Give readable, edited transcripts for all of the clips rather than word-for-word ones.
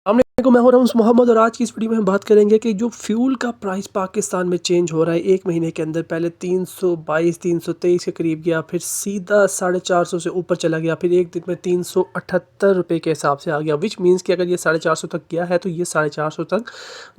अस्सलामुअलैकुम, मैं हूं रऊस मोहम्मद और आज की इस वीडियो में हम बात करेंगे कि जो फ्यूल का प्राइस पाकिस्तान में चेंज हो रहा है एक महीने के अंदर। पहले 322 323 के करीब गया, फिर सीधा 450 से ऊपर चला गया, फिर एक दिन में 378 रुपये के हिसाब से आ गया। विच मीन्स कि अगर ये 450 तक गया है तो ये 450 तक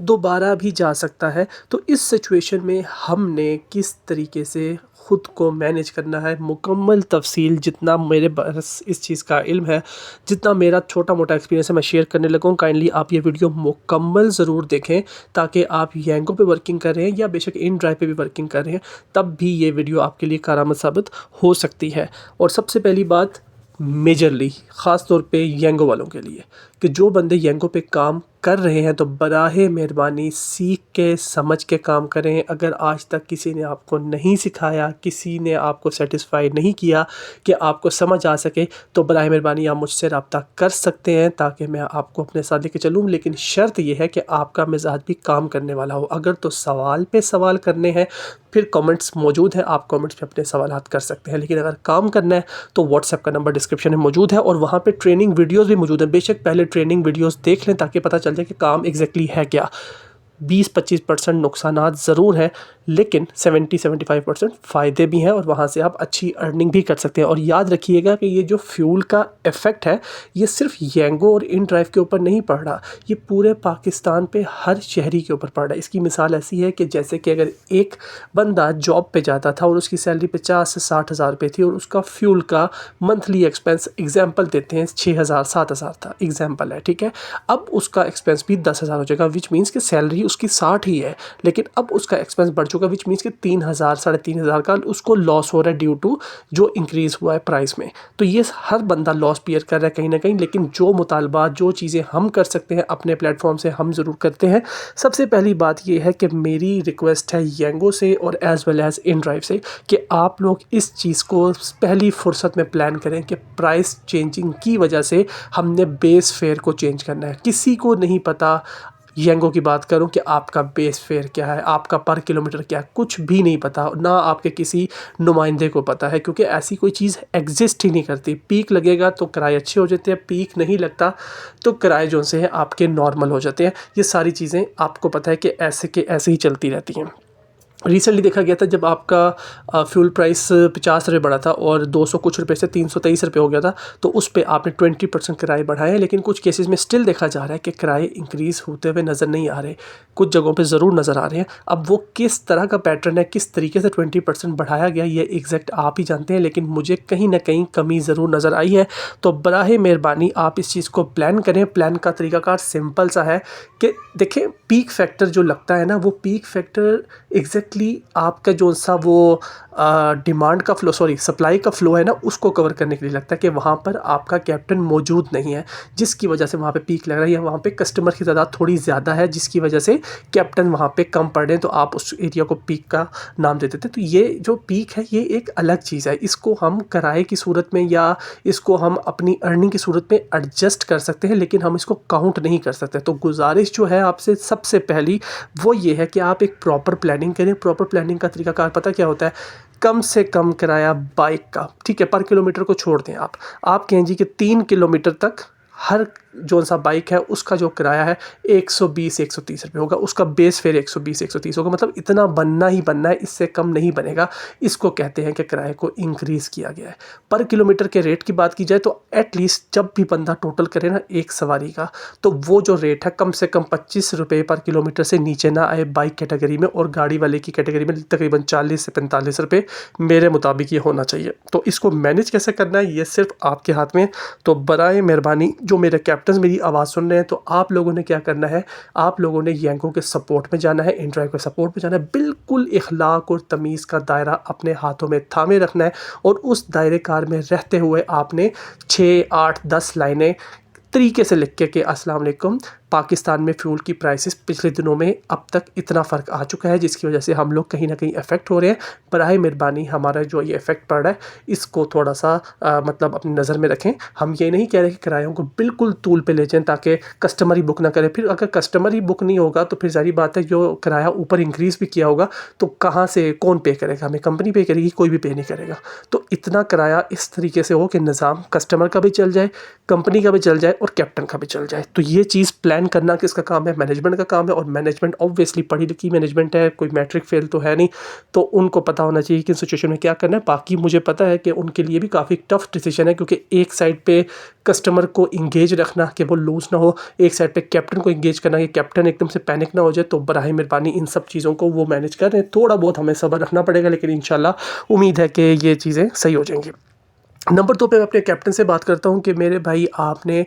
दोबारा भी जा सकता है। तो इस सिचुएशन में हमने किस तरीके से ख़ुद को मैनेज करना है, मुकम्मल तफसील जितना मेरे पास इस चीज़ का इल्म है, जितना मेरा छोटा मोटा एक्सपीरियंस है, मैं शेयर करने लगा हूँ। काइंडली आप ये वीडियो मुकम्मल ज़रूर देखें ताकि आप यांगो पे वर्किंग कर रहे हैं या बेशक इन ड्राइव पे भी वर्किंग कर रहे हैं, तब भी ये वीडियो आपके लिए कारआमद साबित हो सकती है। और सबसे पहली बात मेजरली ख़ास तौर पे यांगो वालों के लिए कि जो बंदे यांगो पे काम कर रहे हैं तो बराहे मेहरबानी सीख के समझ के काम करें। अगर आज तक किसी ने आपको नहीं सिखाया, किसी ने आपको सेटिस्फाई नहीं किया कि आपको समझ आ सके, तो बराहे मेहरबानी आप मुझसे रब्ता कर सकते हैं ताकि मैं आपको अपने साथ लेके चलूँ। लेकिन शर्त यह है कि आपका मिजाज भी काम करने वाला हो। अगर तो सवाल पे सवाल करने हैं, फिर कमेंट्स मौजूद हैं, आप कमेंट्स पे अपने सवालात कर सकते हैं। लेकिन अगर काम करना है तो व्हाट्सएप का नंबर डिस्क्रिप्शन में मौजूद है और वहाँ पे ट्रेनिंग वीडियोस भी मौजूद हैं। बेशक पहले ट्रेनिंग वीडियोस देख लें ताकि पता चल जाए कि काम एग्जैक्टली है क्या। 20-25% नुकसानात ज़रूर हैं, लेकिन 70-75% फ़ायदे भी हैं और वहाँ से आप अच्छी अर्निंग भी कर सकते हैं। और याद रखिएगा कि ये जो फ्यूल का इफ़ेक्ट है, ये सिर्फ यांगो और इन ड्राइव के ऊपर नहीं पड़ रहा, ये पूरे पाकिस्तान पे हर शहरी के ऊपर पड़ रहा है। इसकी मिसाल ऐसी है कि जैसे कि अगर एक बंदा जॉब पे जाता था और उसकी सैलरी 50 से 60 हज़ार रुपये थी और उसका फ्यूल का मंथली एक्सपेंस एग्जाम्पल देते हैं 6,000-7,000 था, एग्जाम्पल है, ठीक है। अब उसका एक्सपेंस भी 10,000 हो जाएगा, विच मीन्स कि सैलरी उसकी 60 ही है, लेकिन अब उसका एक्सपेंस बढ़ चुका, विच मीन्स कि 3,000 3,500 का उसको लॉस हो रहा है ड्यू टू जो इंक्रीज़ हुआ है प्राइस में। तो ये हर बंदा लॉस बियर कर रहा है कहीं ना कहीं। लेकिन जो मुतालबा, जो चीज़ें हम कर सकते हैं अपने प्लेटफॉर्म से, हम ज़रूर करते हैं। सबसे पहली बात ये है कि मेरी रिक्वेस्ट है यांगो से और as well as in drive से कि आप लोग इस चीज़ को पहली फुर्सत में प्लान करें कि प्राइस चेंजिंग की वजह से हमने बेस फेयर को चेंज करना है। किसी को नहीं पता, यांगो की बात करूं कि आपका बेस फेयर क्या है, आपका पर किलोमीटर क्या है, कुछ भी नहीं पता, ना आपके किसी नुमाइंदे को पता है, क्योंकि ऐसी कोई चीज़ एग्जिस्ट ही नहीं करती। पीक लगेगा तो किराए अच्छे हो जाते हैं, पीक नहीं लगता तो किराए जो से हैं आपके नॉर्मल हो जाते हैं। ये सारी चीज़ें आपको पता है कि ऐसे के ऐसे ही चलती रहती हैं। रिसेंटली देखा गया था जब आपका फ्यूल प्राइस 50 रुपये बढ़ा था और 200 कुछ रुपये से 323 रुपये हो गया था, तो उस पे आपने 20% किराए बढ़ाए हैं। लेकिन कुछ केसेस में स्टिल देखा जा रहा है कि किराए इंक्रीज़ होते हुए नज़र नहीं आ रहे, कुछ जगहों पे ज़रूर नज़र आ रहे हैं। अब वो किस तरह का पैटर्न है, किस तरीके से 20% बढ़ाया गया, ये एग्जैक्ट आप ही जानते हैं, लेकिन मुझे कहीं ना कहीं कमी ज़रूर नज़र आई है। तो बराहे मेहरबानी आप इस चीज़ को प्लान करें। प्लान का तरीकाकार सिंपल सा है कि देखें, पीक फैक्टर जो लगता है ना, वो पीक फैक्टर एग्जैक्टली आपका जो सा वो डिमांड का फ्लो, सॉरी सप्लाई का फ्लो है ना, उसको कवर करने के लिए लगता है कि वहाँ पर आपका कैप्टन मौजूद नहीं है, जिसकी वजह से वहाँ पे पीक लग रहा है, या वहाँ पे कस्टमर की तादाद थोड़ी ज़्यादा है जिसकी वजह से कैप्टन वहाँ पे कम पड़ रहे हैं, तो आप उस एरिया को पीक का नाम दे देते हैं। तो ये जो पीक है ये एक अलग चीज़ है, इसको हम किराए की सूरत में या इसको हम अपनी अर्निंग की सूरत में एडजस्ट कर सकते हैं, लेकिन हम इसको काउंट नहीं कर सकते। तो गुजारिश जो है आपसे सबसे पहली वो ये है कि आप एक प्रॉपर प्लानिंग करें। प्रॉपर प्लानिंग का तरीकाकार पता क्या होता है? कम से कम किराया बाइक का, ठीक है, पर किलोमीटर को छोड़ दें आप कहें जी कि 3 किलोमीटर तक हर जो सा बाइक है उसका जो किराया है 120-130 रुपये होगा, उसका बेस फेयर 120-130 होगा। मतलब इतना बनना ही बनना है, इससे कम नहीं बनेगा। इसको कहते हैं कि किराए को इंक्रीज़ किया गया है। पर किलोमीटर के रेट की बात की जाए तो एटलीस्ट जब भी बंदा टोटल करे ना एक सवारी का, तो वो जो रेट है कम से कम 25 रुपये पर किलोमीटर से नीचे ना आए बाइक कैटेगरी में, और गाड़ी वाले की कैटेगरी में तकरीबन 40 से 45 रुपये मेरे मुताबिक ये होना चाहिए। तो इसको मैनेज कैसे करना है ये सिर्फ आपके हाथ में। तो बराए मेहरबानी जो मेरे कैप्टन मेरी आवाज़ सुन रहे हैं, तो आप लोगों ने क्या करना है, आप लोगों ने यांगो के सपोर्ट में जाना है, इन ड्राइव के सपोर्ट में जाना है। बिल्कुल इखलाक और तमीज़ का दायरा अपने हाथों में थामे रखना है, और उस दायरे कार में रहते हुए आपने 6, 8, 10 लाइनें तरीके से लिख के कि अस्सलाम वालेकुम, पाकिस्तान में फ्यूल की प्राइसेस पिछले दिनों में अब तक इतना फ़र्क आ चुका है, जिसकी वजह से हम लोग कहीं ना कहीं अफेक्ट हो रहे हैं। बराए मेहरबानी हमारा जो ये इफ़ेक्ट पड़ रहा है इसको थोड़ा सा मतलब अपनी नज़र में रखें। हम ये नहीं कह रहे कि किरायों को बिल्कुल तूल पे ले जाएं ताकि कस्टमर ही बुक ना करे। फिर अगर कस्टमर ही बुक नहीं होगा तो फिर ज़ाहिर बात है जो किराया ऊपर इंक्रीज़ भी किया होगा तो कहाँ से कौन पे करेगा? हमें कंपनी पे करेगी, कोई भी पे नहीं करेगा। तो इतना किराया इस तरीके से हो कि निज़ाम कस्टमर का भी चल जाए, कंपनी का भी चल जाए और कैप्टन का भी चल जाए। तो ये चीज़ प्लान करना किसका काम है? मैनेजमेंट का काम है। और मैनेजमेंट ऑब्वियसली पढ़ी लिखी मैनेजमेंट है, कोई मैट्रिक फेल तो है नहीं, तो उनको पता होना चाहिए कि सिचुएशन में क्या करना है। बाकी मुझे पता है कि उनके लिए भी काफ़ी टफ डिसीजन है, क्योंकि एक साइड पे कस्टमर को इंगेज रखना कि वो लूज़ ना हो, एक साइड पे कैप्टन को इंगेज करना कि कैप्टन एकदम से पैनिक ना हो जाए। तो बराए मेहरबानी इन सब चीज़ों को वो मैनेज कर रहे हैं। थोड़ा बहुत हमें सब्र रखना पड़ेगा, लेकिन इंशाल्लाह उम्मीद है कि ये चीज़ें सही हो जाएंगी। नंबर 2 पे मैं अपने कैप्टन से बात करता हूँ कि मेरे भाई आपने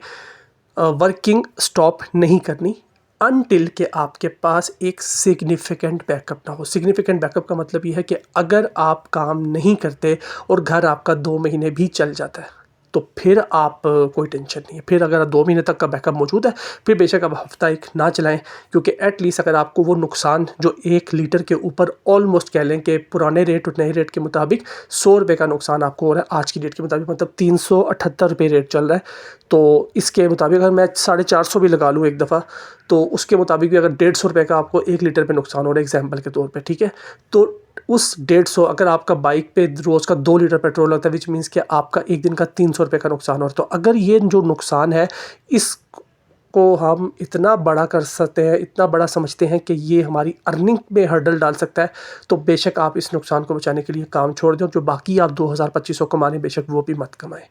वर्किंग स्टॉप नहीं करनी अनटिल के आपके पास एक सिग्निफिकेंट बैकअप ना हो। सिग्निफिकेंट बैकअप का मतलब ये है कि अगर आप काम नहीं करते और घर आपका 2 महीने भी चल जाता है तो फिर आप कोई टेंशन नहीं है। फिर अगर 2 महीने तक का बैकअप मौजूद है फिर बेशक आप हफ्ता एक ना चलाएं, क्योंकि एटलीस्ट अगर आपको वो नुकसान जो 1 लीटर के ऊपर ऑलमोस्ट कह लें कि पुराने रेट और नए रेट के मुताबिक 100 रुपये का नुकसान आपको हो रहा है आज की डेट के मुताबिक, मतलब 378 रुपये रेट चल रहा है। तो इसके मुताबिक अगर मैं 450 भी लगा लूँ एक दफ़ा तो उसके मुताबिक भी अगर 150 रुपये का आपको 1 लीटर पे नुकसान हो रहा है एग्जाम्पल के तौर पे, ठीक है। तो उस 150 अगर आपका बाइक पे रोज़ का 2 लीटर पेट्रोल लगता है विच मीन्स कि आपका एक दिन का 300 रुपये का नुकसान हो रहा है। तो अगर ये जो नुकसान है इसको हम इतना बड़ा कर सकते हैं, इतना बड़ा समझते हैं कि ये हमारी अर्निंग में हर्डल डाल सकता है, तो बेशक आप इस नुकसान को बचाने के लिए काम छोड़ दें। जो बाकी आप 2000-2500 कमा रहे हैं बेशक वो भी मत कमाएं,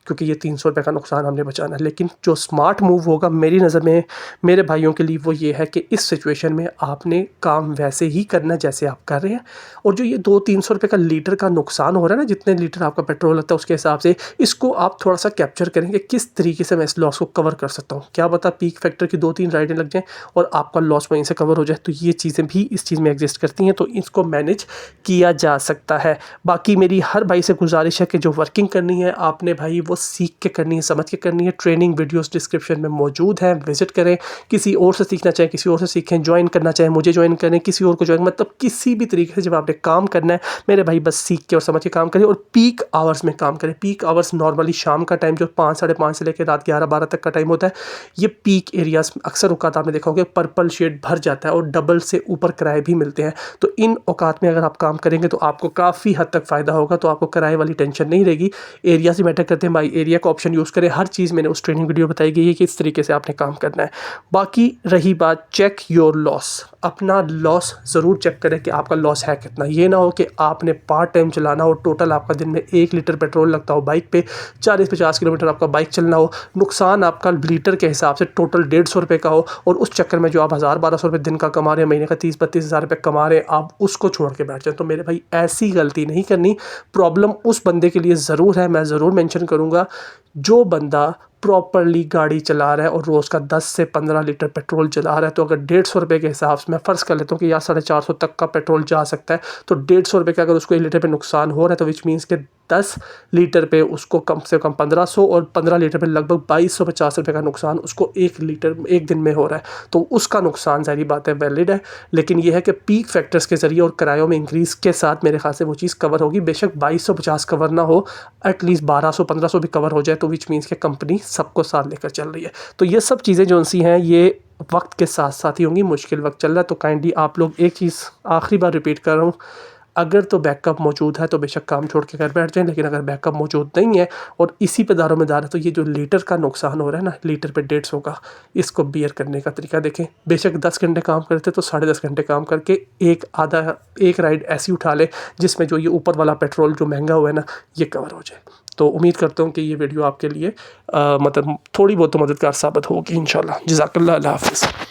क्योंकि ये 300 रुपये का नुकसान हमने बचाना है। लेकिन जो स्मार्ट मूव होगा मेरी नज़र में मेरे भाइयों के लिए वो ये है कि इस सिचुएशन में आपने काम वैसे ही करना है जैसे आप कर रहे हैं। और जो ये 200-300 रुपये का लीटर का नुकसान हो रहा है ना, जितने लीटर आपका पेट्रोल लगता है उसके हिसाब से इसको आप थोड़ा सा कैप्चर करेंगे किस तरीके से मैं इस लॉस को कवर कर सकता हूँ। क्या पता पीक फैक्टर की 2-3 राइडें लग जाएँ और आपका लॉस वहीं से कवर हो जाए। तो ये चीज़ें भी इस चीज़ में एग्जिस्ट करती हैं, तो इसको मैनेज किया जा सकता है। बाकी मेरी हर भाई से गुजारिश है कि जो वर्किंग करनी है आपने भाई वो सीख के करनी है, समझ के करनी है। ट्रेनिंग वीडियोस डिस्क्रिप्शन में मौजूद हैं, विजिट करें। किसी और से सीखना चाहें किसी और से सीखें, ज्वाइन करना चाहें मुझे ज्वाइन करें, किसी और को ज्वाइन, मतलब किसी भी तरीके से जब आपने काम करना है मेरे भाई बस सीख के और समझ के काम करें। और पीक आवर्स में काम करें। पीक आवर्स नॉर्मली शाम का टाइम जो 5-5:30 से लेकर रात 11-12 तक का टाइम होता है, ये पीक एरियाज अक्सर औकात आपने देखा होगा पर्पल शेड भर जाता है और डबल से ऊपर किराए भी मिलते हैं। तो इन औकात में अगर आप काम करेंगे तो आपको काफ़ी हद तक फ़ायदा होगा। तो आपको किराए वाली टेंशन नहीं रहेगी। एरिया से मैटर करते हैं भाई, एरिया का ऑप्शन यूज़ करें। हर चीज़ मैंने उस ट्रेनिंग वीडियो बताई गई है कि इस तरीके से आपने काम करना है। बाकी रही बात चेक योर लॉस, अपना लॉस ज़रूर चेक करें कि आपका लॉस है कितना। ये ना हो कि आपने पार्ट टाइम चलाना हो, टोटल आपका दिन में 1 लीटर पेट्रोल लगता हो बाइक पे, 40-50 किलोमीटर आपका बाइक चलना हो, नुकसान आपका लीटर के हिसाब से टोटल 150 रुपये का हो और उस चक्कर में जो आप 1000-1200 रुपये दिन का कमा रहे हैं, महीने का 30-32 हज़ार रुपये कमा रहे हैं, आप उसको छोड़ के बैठ जाए। तो मेरे भाई ऐसी गलती नहीं करनी। प्रॉब्लम उस बंदे के लिए ज़रूर है, मैं ज़रूर मेंशन करूँगा, जो बंदा प्रॉपरली गाड़ी चला रहा है और रोज़ का 10 से 15 लीटर पेट्रोल चला रहा है। तो अगर 150 रुपये के हिसाब से मैं फ़र्ज़ कर लेता हूँ कि यार 450 तक का पेट्रोल जा सकता है, तो 150 रुपये का अगर उसको 1 लीटर पे नुकसान हो रहा है तो विच मीन्स के 10 लीटर पे उसको कम से कम 1500 और 15 लीटर पे लगभग 2250 रुपये का नुकसान उसको 1 लीटर 1 दिन में हो रहा है। तो उसका नुकसान सारी बात है वैलिड है, लेकिन ये है कि पीक फैक्टर्स के ज़रिए और किरायों में इंक्रीज़ के साथ मेरे ख्याल से वो चीज़ कवर होगी। बेशक 2250 कवर ना हो, एटलीस्ट 1200-1500 भी कवर हो जाए तो विच मीन्स के कंपनी सबको साथ लेकर चल रही है। तो ये सब चीज़ें जो सी हैं ये वक्त के साथ साथ ही होंगी। मुश्किल वक्त चल रहा है तो काइंडली आप लोग एक चीज़ आखिरी बार रिपीट कर रहा हूँ, अगर तो बैकअप मौजूद है तो बेशक काम छोड़ के घर बैठ जाएं, लेकिन अगर बैकअप मौजूद नहीं है और इसी पे दारोमदार है तो ये जो लीटर का नुकसान हो रहा है ना, लीटर पे 150 का, इसको बियर करने का तरीका देखें। बेशक 10 घंटे काम करते तो 10.5 घंटे काम करके एक राइड ऐसी उठा ले जिसमें जो ये ऊपर वाला पेट्रोल जो महंगा हुआ है ना ये कवर हो जाए। तो उम्मीद करता हूँ कि ये वीडियो आपके लिए मतलब थोड़ी बहुत तो मददगार साबित होगी इंशाल्लाह। जज़ाकल्लाह, अल्लाह हाफ़िज़।